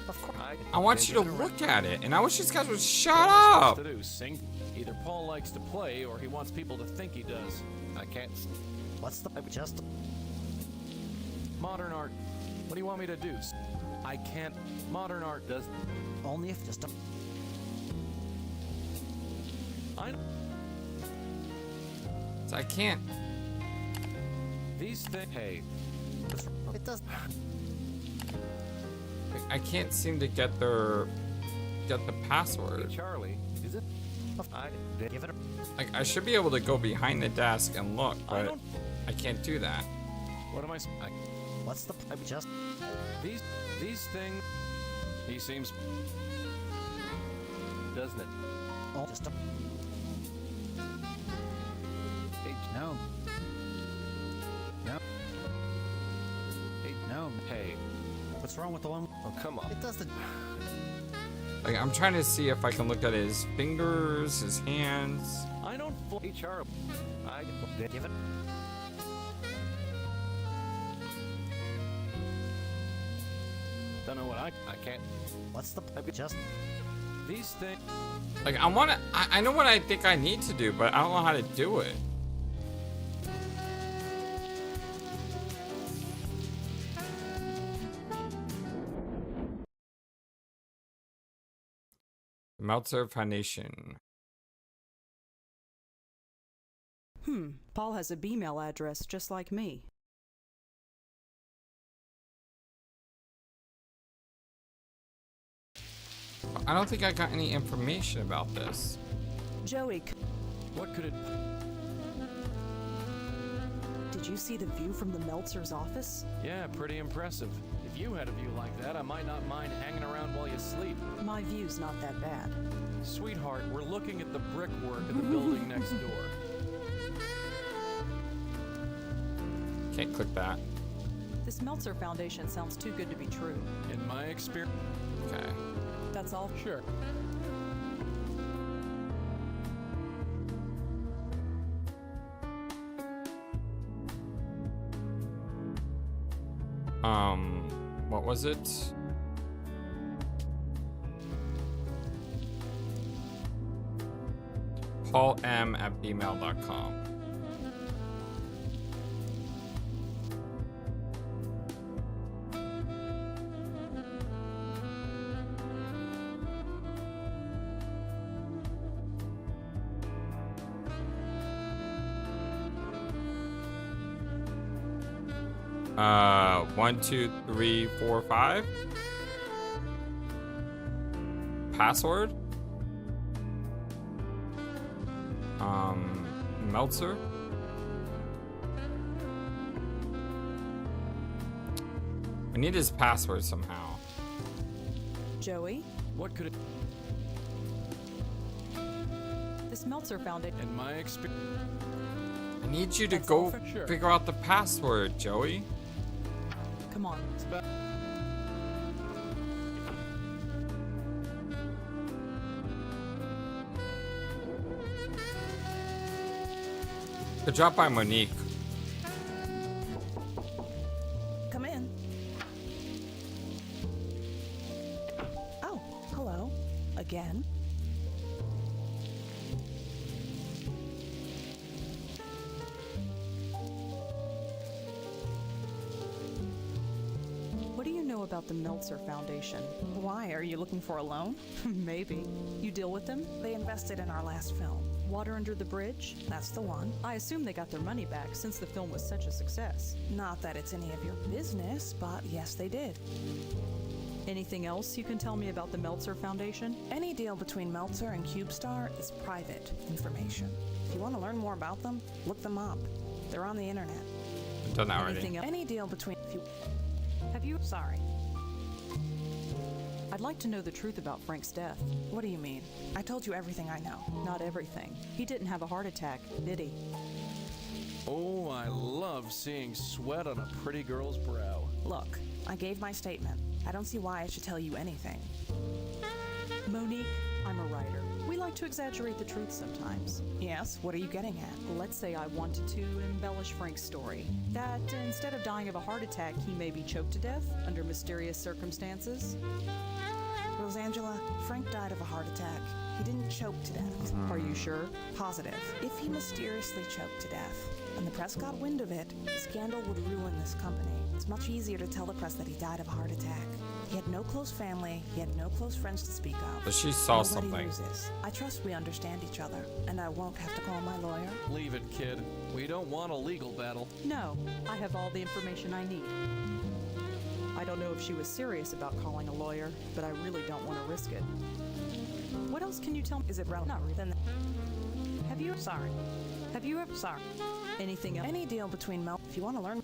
Of course. I want you to look at it, and I wish these guys would shut What am I up. supposed to do? Sing? Either Paul likes to play, or he wants people to think he does. I can't... What's the... Just... Modern art. What do you want me to do? I can't... Modern art does... Only if just... I... So I can't. These things. Hey, It does. I can't seem to get the password. Hey, Charlie, is it? Give it a. Like, I should be able to go behind the desk and look, but I can't do that. what am I? What's the. Just. These things. He seems. Doesn't it? Oh, just a. Hey, No. No. hey, No. hey. What's wrong with the one? Oh, come on. It does the. Like, I'm trying to see if I can look at his fingers, his hands. I don't. Hey, Charlie. Give it. Don't know what I can't. What's the. Just. These things. Like, I know what I think I need to do, but I don't know how to do it. Meltzer Foundation. Paul has a B-mail address just like me. I don't think I got any information about this. Joey, What could it? did you see the view from the Meltzer's office? Yeah, pretty impressive. If you had a view like that, I might not mind hanging around while you sleep. My view's not that bad. Sweetheart, we're looking at the brickwork of the building next door. Can't click that. This Meltzer Foundation sounds too good to be true. In my experience. Okay. That's all? Sure. What was it? paulm@bmail.com. One, two, three, four, five. Password. Meltzer. I need his password somehow. Joey, What could it? this Meltzer Foundation. In my experience. I need you to That's go all for sure. figure out the password, Joey. Come on. Good job by Monique. Come in. Oh, hello. Again? What do you know about the Meltzer Foundation? Why? Are you looking for a loan? Maybe. You deal with them? They invested in our last film. Water Under the Bridge? That's the one. I assume they got their money back since the film was such a success. Not that it's any of your business, but yes, they did. Anything else you can tell me about the Meltzer Foundation? Any deal between Meltzer and CubeStar is private information. If you want to learn more about them, look them up. They're on the internet. I've done that already. Anything else? Any deal between... Have you? Sorry. I'd like to know the truth about Frank's death. What do you mean? I told you everything I know. Not everything. He didn't have a heart attack, did he? Oh, I love seeing sweat on a pretty girl's brow. Look, I gave my statement. I don't see why I should tell you anything. Monique, I'm a writer. We like to exaggerate the truth sometimes. Yes, what are you getting at? Let's say I wanted to embellish Frank's story. That instead of dying of a heart attack, he may be choked to death under mysterious circumstances. Rosangela, Frank died of a heart attack. He didn't choke to death. Are you sure? Positive. If he mysteriously choked to death, and the press got wind of it, the scandal would ruin this company. It's much easier to tell the press that he died of a heart attack. He had no close family. He had no close friends to speak of. But she saw Nobody something. loses. I trust we understand each other, and I won't have to call my lawyer. Leave it, kid. We don't want a legal battle. No, I have all the information I need. I don't know if she was serious about calling a lawyer, but I really don't want to risk it. What else can you tell me? Is it relevant? Not really. Then Have you? sorry. Have you ever? Sorry. Anything else? Any deal between Mel. If you want to learn,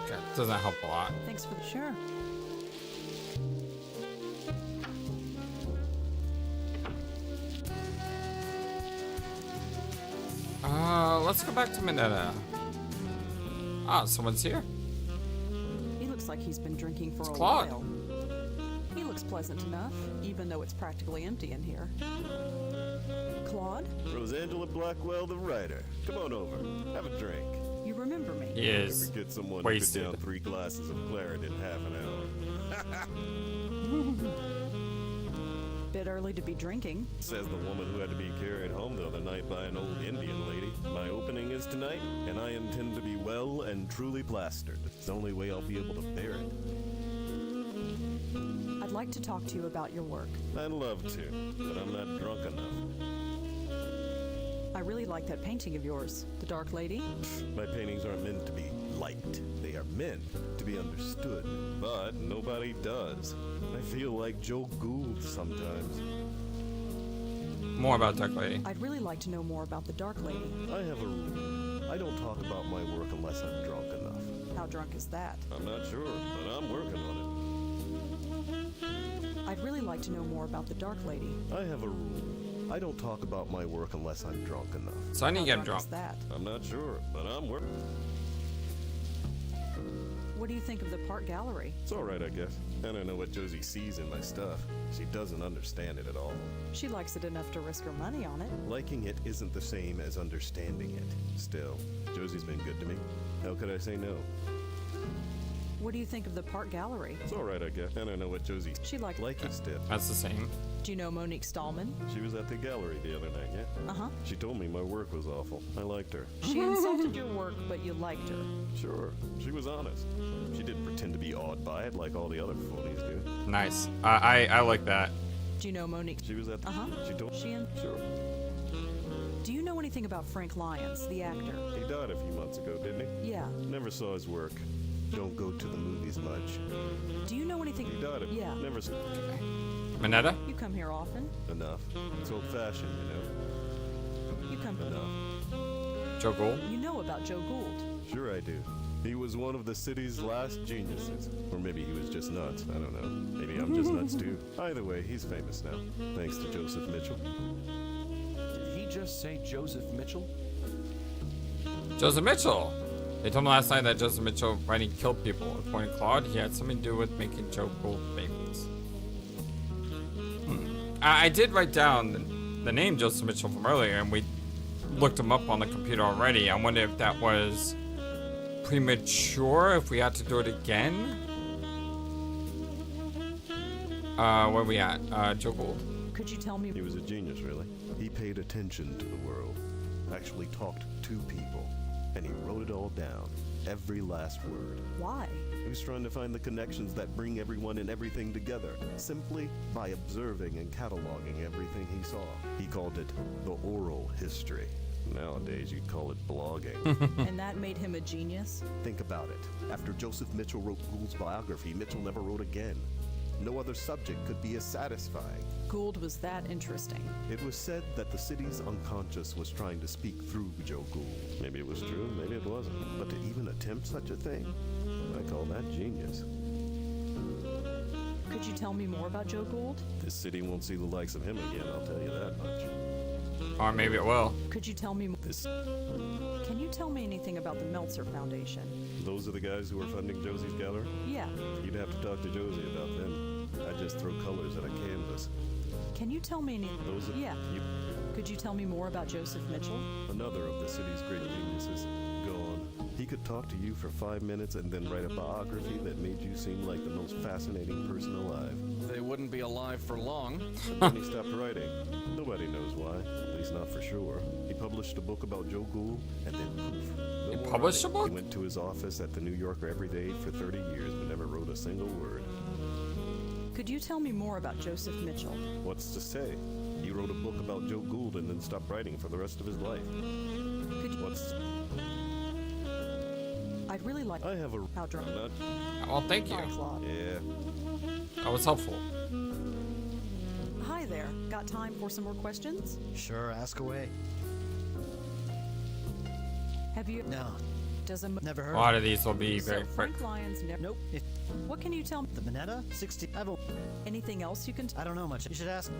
Okay, doesn't help a lot. Thanks for the sure. Let's go back to Minetta. Ah, someone's here. He looks like he's been drinking for It's a Claude. while. He looks pleasant enough, even though it's practically empty in here. Claude, Rosangela Blackwell, the writer. Come on over. Have a drink. you remember me? He is Ever get someone wasted. to put down 3 glasses of claret in half an hour? Bit early to be drinking. Says the woman who had to be carried home the other night by an old Indian lady. My opening is tonight, and I intend to be well and truly plastered. It's the only way I'll be able to bear it. I'd like to talk to you about your work. I'd love to, but I'm not drunk enough. I really like that painting of yours, The Dark Lady. My paintings aren't meant to be liked. They are meant to be understood. But nobody does. I feel like Joe Gould sometimes. More about Dark Lady. I'd really like to know more about The Dark Lady. I have a rule. I don't talk about my work unless I'm drunk enough. How drunk is that? I'm not sure, but I'm working on I'd really like to know more about The Dark Lady. it. I have a rule. I don't talk about my work unless I'm drunk enough. So I need to get him How drunk. is that? I'm not sure, but I'm working. What do you think of the Part Gallery? It's alright, I guess. I don't know what Josie sees in my stuff. She doesn't understand it at all. She likes it enough to risk her money on it. Liking it isn't the same as understanding it. Still, Josie's been good to me. How could I say no? What do you think of the Part Gallery? It's alright, I guess. I don't know what Josie She likes like it still. That's the same. Do you know Monique Stallman? She was at the gallery the other night, yeah? Uh-huh. She told me my work was awful. I liked her. She insulted your work, but you liked her. Sure, she was honest. She didn't pretend to be awed by it like all the other phonies do. Nice. I like that. Do you know Monique? She was at the... Uh-huh. She told... She in? Sure. Do you know anything about Frank Lyons, the actor? He died a few months ago, didn't he? Yeah. Never saw his work. Don't go to the movies much. Do you know anything? He died a... Yeah. Never saw... Minetta? You come here often? Enough. It's old-fashioned, you know. You come. Enough. Joe Gould? You know about Joe Gould. Sure I do. He was one of the city's last geniuses. Or maybe he was just nuts. I don't know. Maybe I'm just nuts too. Either way, he's famous now. Thanks to Joseph Mitchell. Did he just say Joseph Mitchell? Joseph Mitchell! They told me last night that Joseph Mitchell writing killed people. According to Claude, he had something to do with making Joe Gould famous. I did write down the name Joseph Mitchell from earlier, and we looked him up on the computer already. I wonder if that was premature, if we had to do it again. Where we at? Joe Gould. Could you tell me? He was a genius, really. He paid attention to the world. Actually talked to people. And he wrote it all down. Every last word. Why? He was trying to find the connections that bring everyone and everything together, simply by observing and cataloging everything he saw. He called it the oral history. Nowadays, you'd call it blogging. And that made him a genius? Think about it. After Joseph Mitchell wrote Gould's biography, Mitchell never wrote again. No other subject could be as satisfying. Gould was that interesting. It was said that the city's unconscious was trying to speak through Joe Gould. Maybe it was true, maybe it wasn't. But to even attempt such a thing, I call that genius. Could you tell me more about Joe Gould? This city won't see the likes of him again, I'll tell you that much. Or maybe it will. Could you tell me? This... Can you tell me anything about the Meltzer Foundation? Those are the guys who are funding Josie's gallery? Yeah. You'd have to talk to Josie about them. I just throw colors at a canvas. Can you tell me any? Those are... Yeah. You... Could you tell me more about Joseph Mitchell? Another of the city's great geniuses. Go on. He could talk to you for 5 minutes and then write a biography that made you seem like the most fascinating person alive. They wouldn't be alive for long. But then he stopped writing. Nobody knows why, at least not for sure. He published a book about Joe Gould, and then poof. No He more published writing. a book? He went to his office at the New Yorker every day for 30 years, but never wrote a single word. Could you tell me more about Joseph Mitchell? What's to say? He wrote a book about Joe Gould and then stopped writing for the rest of his life. Could you... What's... I'd really like... I have a... How drunk? Not... Well, thank you. Hi, Claude. Yeah. That was helpful. Hi there. Got time for some more questions? Sure, ask away. Have you... No, Does a... never A heard lot of these will be So very quick. Frank Lyons never... Nope. If What can you tell me? the Minetta? 60... Anything else you can... I don't know much. You should ask...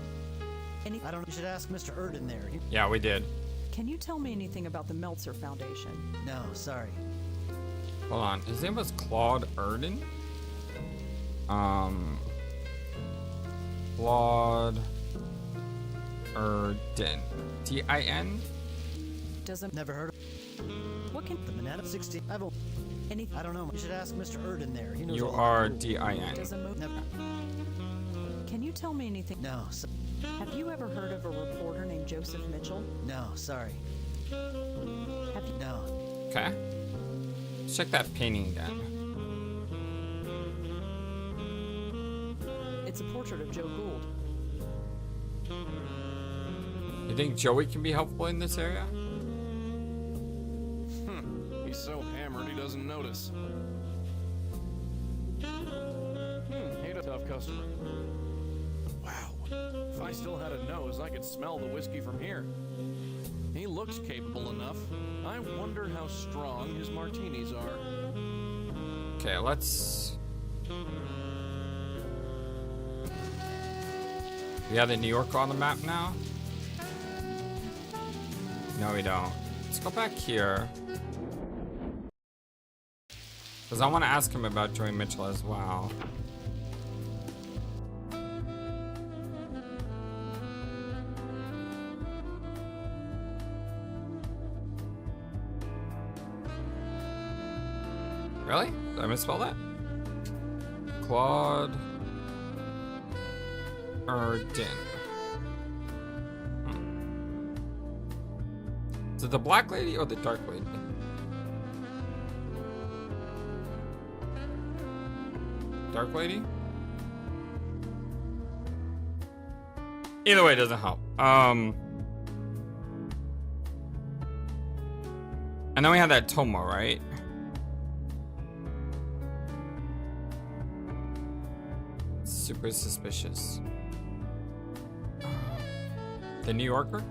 Any... I don't... You should ask Mr. Urdin there. Yeah, we did. Can you tell me anything about the Meltzer Foundation? No, sorry. Hold on. His name was Claude Urdin? Claude Urdin. T-I-N? Does a... Never heard of... What can... The Minetta? 60... Any... I don't know. You should ask Mr. Urdin there. He knows You all are about Gould. D-I-N. Does a... Never... Can you tell me anything? No, Have you ever heard of a reporter named Joseph Mitchell? no, sorry. Have you... No. Okay. Let's check that painting again. It's a portrait of Joe Gould. You think Joey can be helpful in this area? He's so hammered he doesn't notice. Ain't a tough customer. Wow. If I still had a nose, I could smell the whiskey from here. He looks capable enough. I wonder how strong his martinis are. Okay, let's... We have the New Yorker on the map now? No, we don't. Let's go back here. Because I want to ask him about Joey Mitchell as well. Really? Did I misspell that? Claude Urdin. Is it the black lady or the dark lady? Dark lady? Either way, it doesn't help. And then we have that Tomo, right? Super suspicious. The New Yorker?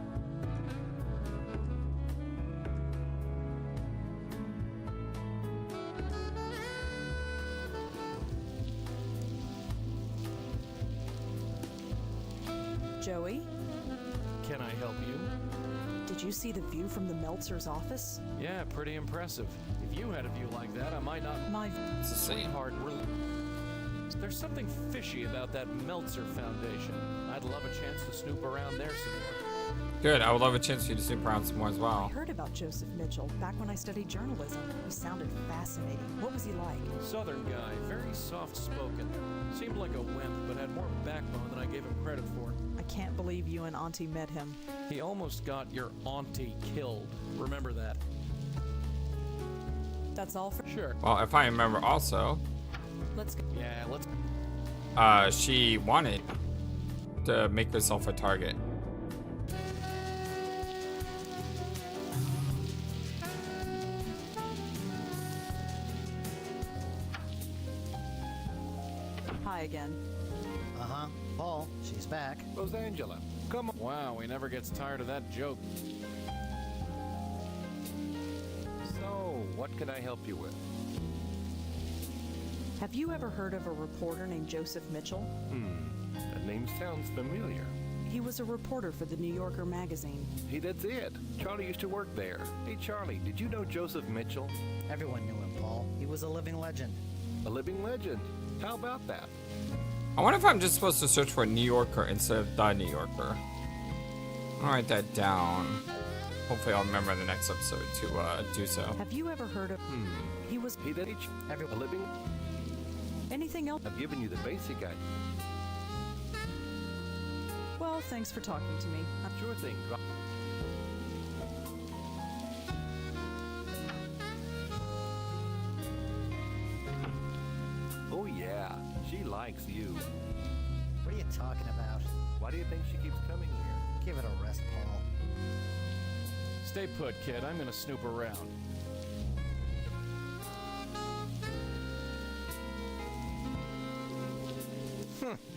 Joey, Can I help you? did you see the view from the Meltzer's office? Yeah, pretty impressive. If you had a view like that, I might not... My... It's the same. There's something fishy about that Meltzer Foundation. I'd love a chance to snoop around there some more. Good. I would love a chance for you to snoop around some more as I well. heard about Joseph Mitchell back when I studied journalism. He sounded fascinating. What was he like? Southern guy, very soft-spoken. Seemed like a wimp, but had more backbone than I gave him credit for. I can't believe you and Auntie met him. He almost got your auntie killed. Remember that? That's all for... Sure. Well, if I remember also, Let's go. Yeah, let's... she wanted to make herself a target. Hi again. Uh-huh. Paul, she's back. Rosangela, come on. Wow, he never gets tired of that joke. So, what can I help you with? Have you ever heard of a reporter named Joseph Mitchell? That name sounds familiar. He was a reporter for the New Yorker magazine. Hey, that's it. Charlie used to work there. Hey, Charlie, did you know Joseph Mitchell? Everyone knew him, Paul. He was a living legend. A living legend. How about that? I wonder if I'm just supposed to search for New Yorker instead of the New Yorker. I'll write that down. hopefully I'll remember in the next episode to do so. Have you ever heard of? He was. He did each a living. Anything else? I've given you the basic idea. Well, thanks for talking to me. Sure thing. Oh yeah, she likes you. What are you talking about? Why do you think she keeps coming here? Give it a rest, Paul. Stay put, kid. I'm gonna snoop around.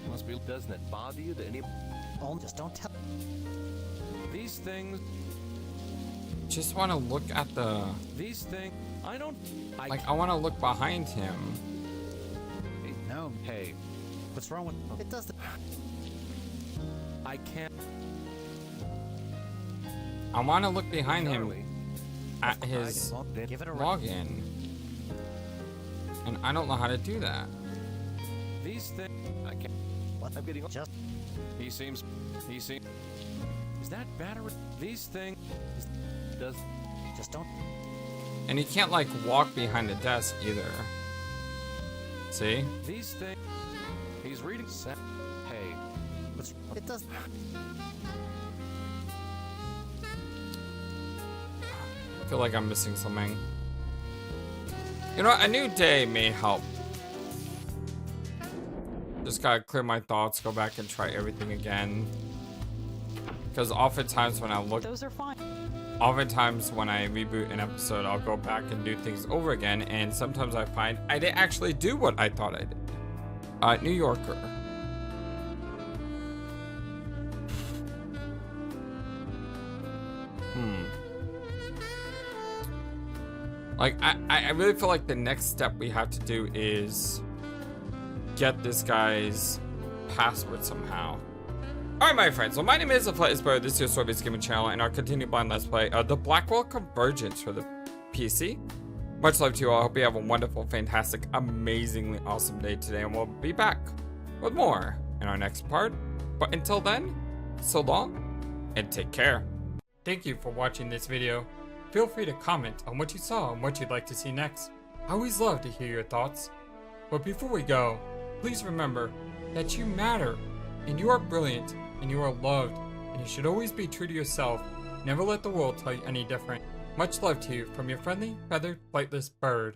Must be. Doesn't it bother you that any? Oh, just don't tell. These things. Just want to look at the. These things. I don't. Like, I want to look behind him. No. Hey, What's wrong with it? Does the. I can't. I want to look behind him Charlie, at his Well, give it a rest. login. And I don't know how to do that. These things. I can't. What? I'm getting. Just. He seems. Is that battery? These things. Does Just don't. And he can't, like, walk behind the desk either. See? These things. He's reading. hey? What's. It does. I feel like I'm missing something. You know, a new day may help. Just gotta clear my thoughts, go back and try everything again. Because oftentimes when I look, Those are fine. oftentimes when I reboot an episode, I'll go back and do things over again, and sometimes I find I didn't actually do what I thought I did. New Yorker. Like, I really feel like the next step we have to do is get this guy's password somehow. Alright, my friends, so my name is FlightlessBird, this is your Soviet Gaming channel, and our continued blind let's play the Blackwell Convergence for the PC. Much love to you all. I hope you have a wonderful, fantastic, amazingly awesome day today, and we'll be back with more in our next part. But until then, so long, and take care. Thank you for watching this video. Feel free to comment on what you saw and what you'd like to see next. I always love to hear your thoughts. But before we go, please remember that you matter, and you are brilliant, and you are loved, and you should always be true to yourself. Never let the world tell you any different. Much love to you from your friendly, feathered, flightless bird.